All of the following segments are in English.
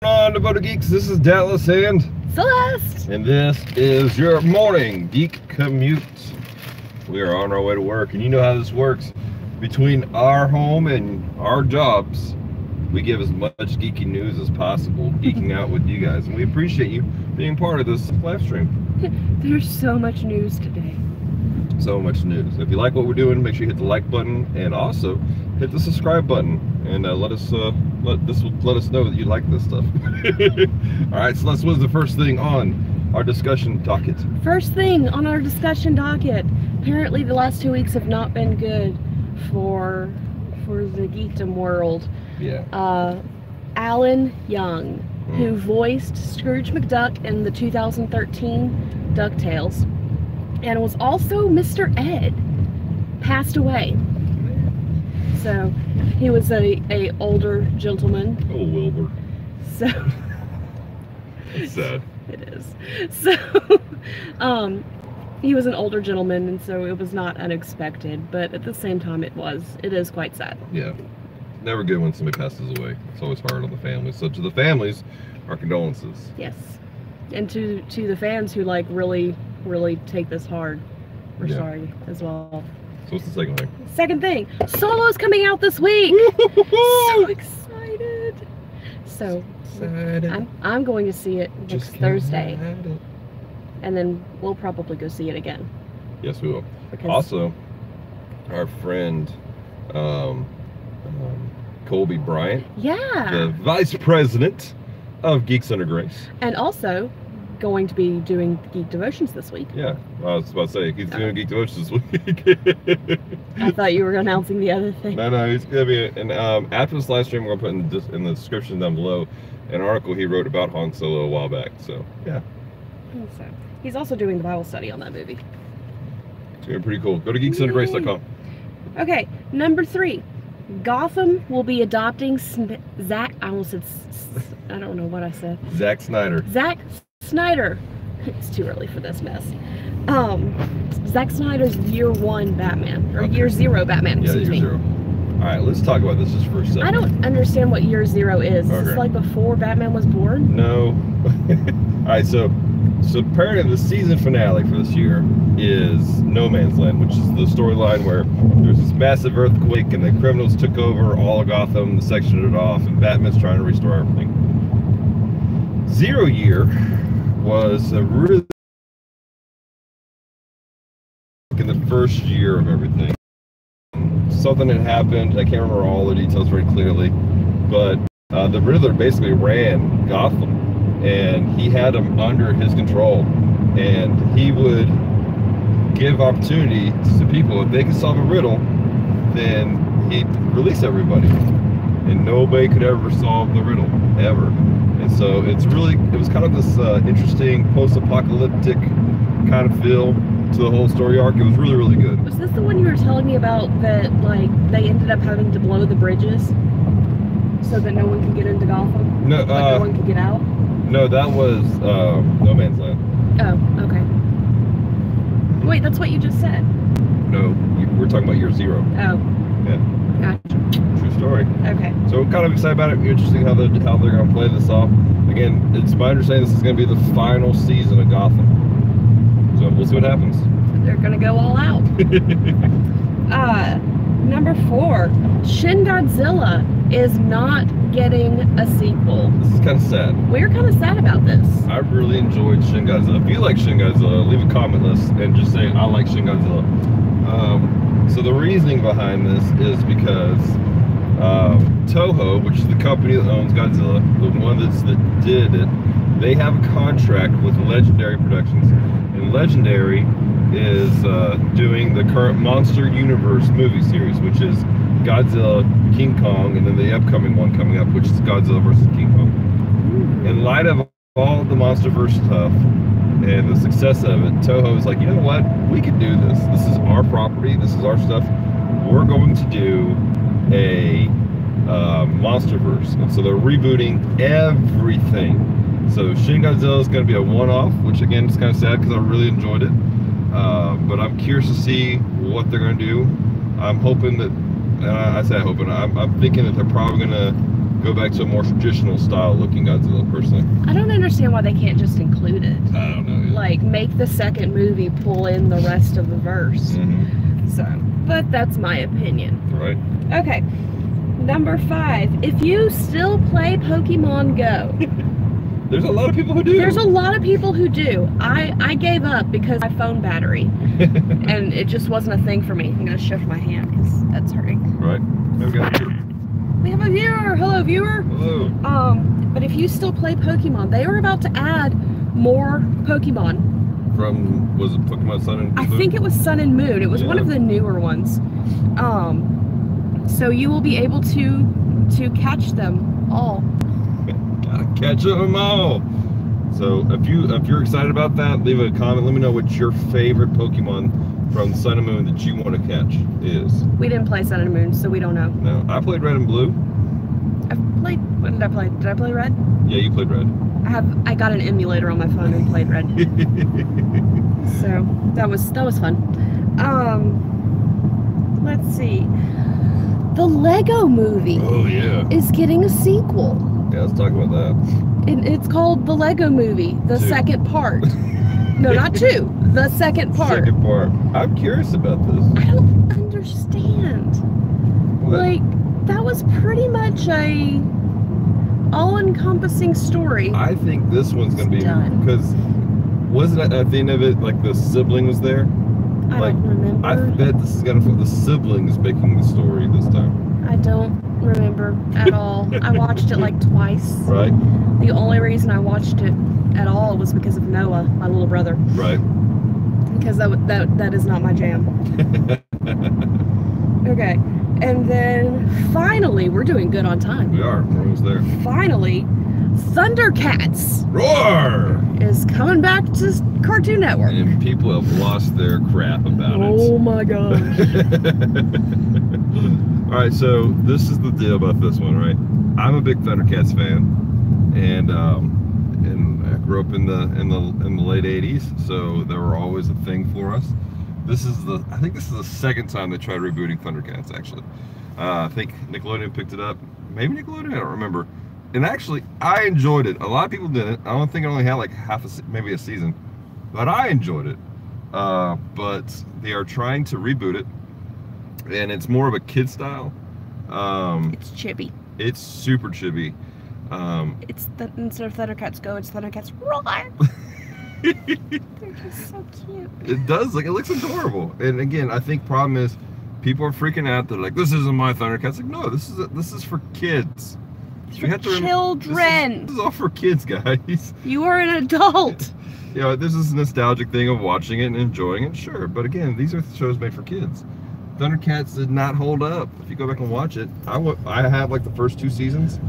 On Devoted Geeks, this is Dallas and Celeste, and this is your morning Geek Commute. We are on our way to work, and you know how this works. Between our home and our jobs, we give as much geeky news as possible, geeking out with you guys, and we appreciate you being part of this live stream. there's so much news today. So much news. If you like what we're doing, make sure you hit the like button and also hit the subscribe button, and let us know that you like this stuff. All right, so what's the first thing on our discussion docket? First thing on our discussion docket. Apparently, the last 2 weeks have not been good for the geekdom world. Yeah. Alan Young, who voiced Scrooge McDuck in the 2013 DuckTales, and was also Mr. Ed, passed away. So he was a older gentleman. Oh, Wilbur. So It's sad. it is. So he was an older gentleman, and so it was not unexpected, but at the same time it is quite sad. Yeah. Never good when somebody passes away. It's always hard on the families. So to the families, our condolences. Yes. And to the fans who like really take this hard, we're sorry as well. So what's the second thing? Second thing, Solo's coming out this week. So excited. So I'm going to see it next Thursday, and then we'll probably go see it again. Yes, we will. Also, our friend Colby Bryant, the vice president of Geeks Under Grace, and also going to be doing Geek Devotions this week. Yeah, I was about to say, he's doing Geek Devotions this week. I thought you were announcing the other thing. No, he's going to be, and after this live stream, we're going to put in the description down below an article he wrote about Han Solo a while back, so, yeah. So, he's also doing the Bible study on that movie. It's going to be pretty cool. Go to geeksundergrace.com. Okay, number 3. Gotham will be adopting I almost said, I don't know what I said. Zack Snyder. Zack Snyder. It's too early for this mess. Zack Snyder's Year 1 Batman, or Year 0 Batman, excuse me. Year 0. All right, let's talk about this just for a second. I don't understand what Year 0 is. Is this like before Batman was born? No. All right, so apparently the season finale for this year is No Man's Land, which is the storyline where there's this massive earthquake and the criminals took over all of Gotham, sectioned it off, and Batman's trying to restore everything. 0 Year was a really in the first year of everything. Something had happened. I can't remember all the details very clearly, but the Riddler basically ran Gotham, and he had them under his control, and he would give opportunity to people. If they could solve a riddle, then he'd release everybody, and nobody could ever solve the riddle ever. And so it was kind of this interesting post-apocalyptic kind of feel to the whole story arc. It was really good. Was this the one you were telling me about, that like they ended up having to blow the bridges so that no one could get into Gotham? No, no one could get out? No, that was No Man's Land. Oh, okay. Wait, that's what you just said. No, we're talking about Year 0. Oh. Yeah. Gotcha. True story. Okay. So I'm kind of excited about it. Interesting how they're going to play this off. Again, it's my understanding this is going to be the final season of Gotham. So we'll see what happens. They're going to go all out. Number 4, Shin Godzilla is not getting a sequel. This is kind of sad. We're kind of sad about this. I really enjoyed Shin Godzilla. If you like Shin Godzilla, leave a comment list and just say, I like Shin Godzilla. So the reasoning behind this is because Toho, which is the company that owns Godzilla, the one that did it, they have a contract with Legendary Productions. And Legendary is doing the current Monster Universe movie series, which is Godzilla, King Kong, and then the upcoming one coming up, which is Godzilla vs. King Kong. In light of all the Monster-verse stuff and the success of it, Toho is like, you know what? We can do this. This is our property. This is our stuff. We're going to do a Monster-verse. And so they're rebooting everything. So Shin Godzilla is going to be a one-off, which again is kind of sad because I really enjoyed it. But I'm curious to see what they're going to do. I'm hoping that, and I say hoping, I'm thinking that they're probably going to go back to a more traditional style looking Godzilla, personally. I don't understand why they can't just include it. I don't know. Yeah. Like, make the second movie pull in the rest of the verse. So, but that's my opinion. Right. Okay. Number 5. If you still play Pokemon Go. There's a lot of people who do. There's a lot of people who do. I gave up because of my phone battery. And it just wasn't a thing for me. I'm going to shift my hand because that's hurting. Right. We have a viewer. Hello, viewer. Hello. But if you still play Pokemon, they are about to add more Pokemon. From, was it Pokemon Sun and Moon? I think it was Sun and Moon. It was one of the newer ones. So you will be able to catch them all. Gotta catch them all. So if you're excited about that, leave a comment. Let me know what your favorite Pokemon from Sun and Moon that you want to catch is. We didn't play Sun and Moon, so we don't know. No, I played Red and Blue. What did I play? Did I play Red? Yeah, you played Red. I got an emulator on my phone and played Red. So that was fun. Let's see. The Lego Movie. Oh yeah. Is getting a sequel. Yeah, let's talk about that. It's called The Lego Movie, the 2. second part. No, not 2. The second part. Second part. I'm curious about this. I don't understand. What? Like, that was pretty much a all-encompassing story. I think this one's gonna be done. because wasn't it at the end of it like the sibling was there? I don't remember. I bet this is gonna the siblings making the story this time. I don't remember at all. I watched it like twice. Right. The only reason I watched it at all was because of Noah, my little brother. Right. Because that is not my jam. Okay. And then finally, we're doing good on time. We are. We're almost there. Finally, ThunderCats Roar! is coming back to Cartoon Network. And people have lost their crap about it. Oh my gosh. Alright, so this is the deal about this one, right? I'm a big ThunderCats fan, and I grew up in the late '80s, so they were always a thing for us. I think this is the second time they tried rebooting ThunderCats, actually. I think Nickelodeon picked it up. Maybe Nickelodeon, I don't remember. And actually, I enjoyed it. A lot of people didn't. I don't think it only had like maybe a season. But I enjoyed it. But they are trying to reboot it. And it's more of a kid style. It's chibi. It's super chibi. Instead of ThunderCats Go, it's ThunderCats Roar. They're just so cute. It does, like, it looks adorable. And again, I think problem is people are freaking out. They're like, "This isn't my ThunderCats." Like, no, this is for kids. You have to children. This is all for kids, guys. You are an adult. You know, this is a nostalgic thing of watching it and enjoying it, sure. But again, these are shows made for kids. ThunderCats did not hold up. If you go back and watch it, I have like the first 2 seasons.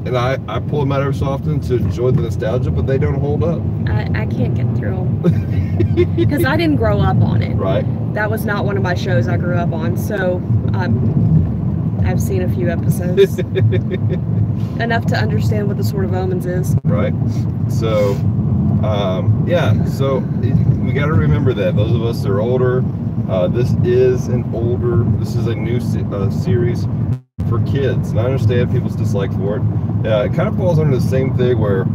And I pull them out every so often to enjoy the nostalgia, but they don't hold up. I can't get through them. Because I didn't grow up on it. Right. That was not one of my shows I grew up on, so I've seen a few episodes. Enough to understand what the Sword of Omens is. Right. So, yeah, so we got to remember that. Those of us that are older, this is a new series for kids, and I understand people's dislike for it. It kind of falls under the same thing where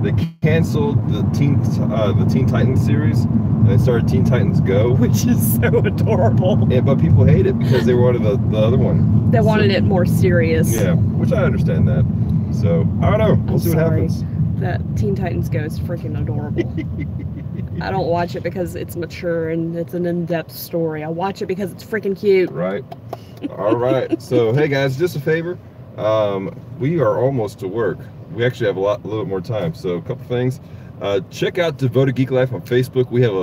they canceled the Teen Titans series and they started Teen Titans Go, which is so adorable. But people hate it because they wanted the other one. They wanted it more serious. Yeah, which I understand that. So I don't know. We'll see what happens. That Teen Titans Go is freaking adorable. I don't watch it because it's mature and it's an in-depth story. I watch it because it's freaking cute. Right. All right. So, hey guys, just a favor. We are almost to work. We actually have a little bit more time. So, a couple things. Check out Devoted Geek Life on Facebook. We have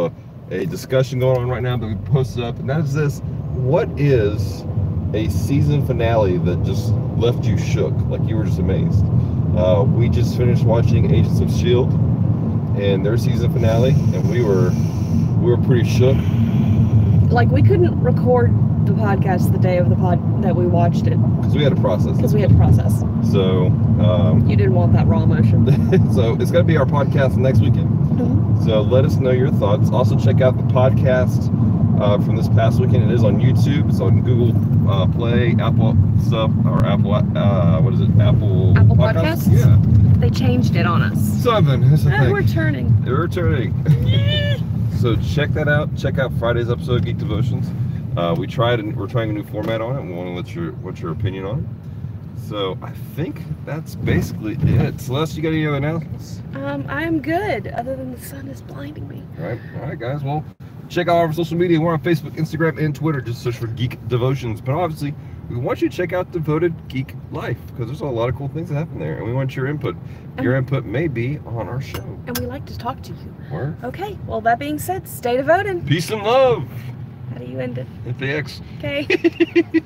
a discussion going on right now that we posted up, and that is this: what is a season finale that just left you shook, like you were just amazed? We just finished watching Agents of S.H.I.E.L.D. and their season finale, and we were pretty shook. Like, we couldn't record the podcast the day of the that we watched it because we had to process. So you didn't want that raw emotion. So it's going to be our podcast next weekend. So let us know your thoughts. Also check out the podcast from this past weekend. It is on YouTube. It's on Google Play, Apple stuff, or Apple. What is it? Apple Podcasts. Yeah. They changed it on us. Something. We're turning. We're turning. So check that out. Check out Friday's episode of Geek Devotions. We're trying a new format on it. We want to what's your opinion on it. So I think that's basically it. Celeste, you got any other announcements? I am good, other than the sun is blinding me. All right, guys. Well, check out our social media. We're on Facebook, Instagram, and Twitter. Just search for Geek Devotions. But obviously, we want you to check out Devoted Geek Life, because there's a lot of cool things that happen there, and we want your input. Your input may be on our show. And we like to talk to you. Word. Okay, well, that being said, stay devoted. Peace and love. How do you end it? Hit the X. Okay.